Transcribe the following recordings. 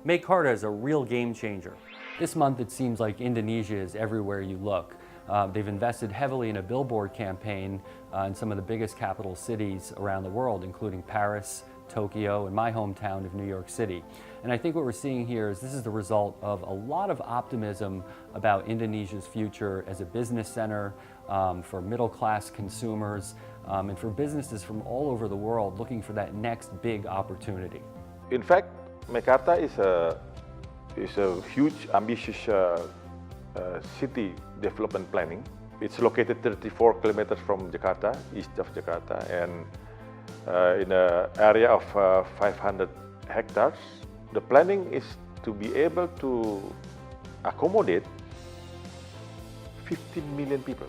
MEIKARTA is a real game changer. This month it seems like Indonesia is everywhere you look. They've invested heavily in a billboard campaign in some of the biggest capital cities around the world, including Paris, Tokyo, and my hometown of New York City. And I think what we're seeing here is this is the result of a lot of optimism about Indonesia's future as a business center for middle-class consumers and for businesses from all over the world looking for that next big opportunity. In fact, MEIKARTA is a huge, ambitious city development planning. It's located 34 kilometers from Jakarta, east of Jakarta, and in an area of 500 hectares. The planning is to be able to accommodate 15 million people.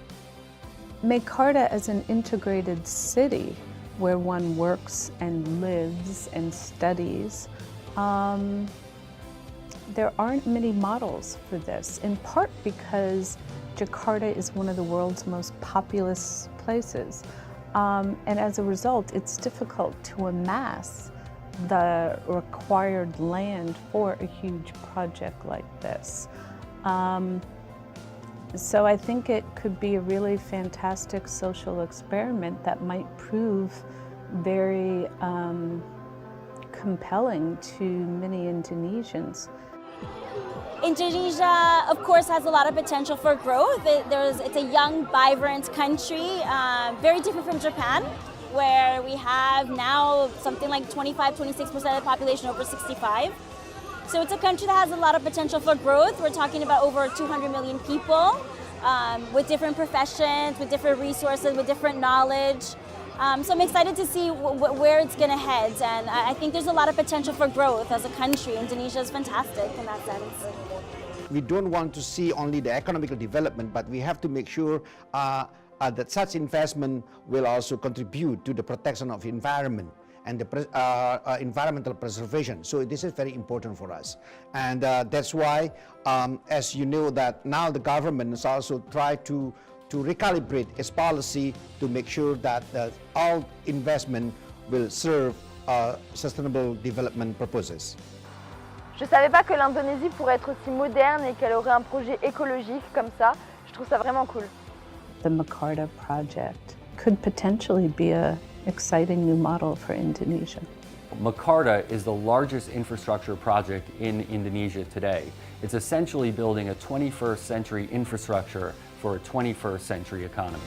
MEIKARTA as an integrated city where one works and lives and studies, there aren't many models for this, in part because Jakarta is one of the world's most populous places. And as a result, it's difficult to amass the required land for a huge project like this. So I think it could be a really fantastic social experiment that might prove very compelling to many Indonesians. Indonesia, of course, has a lot of potential for growth. It's a young, vibrant country, very different from Japan, where we have now something like 25–26% of the population over 65. So it's a country that has a lot of potential for growth. We're talking about over 200 million people with different professions, with different resources, with different knowledge. So I'm excited to see where it's going to head, and I think there's a lot of potential for growth as a country. Indonesia is fantastic in that sense. We don't want to see only the economic development, but we have to make sure that such investment will also contribute to the protection of environment and the environmental preservation. So this is very important for us. And that's why, as you know, that now the government has also tried to recalibrate its policy to make sure that all investment will serve sustainable development purposes. Je ne savais pas que l'Indonésie pourrait être aussi moderne et qu'elle aurait un projet écologique comme ça. Je trouve ça vraiment cool. The MEIKARTA project could potentially be an exciting new model for Indonesia. MEIKARTA is the largest infrastructure project in Indonesia today. It's essentially building a 21st century infrastructure for a 21st century economy.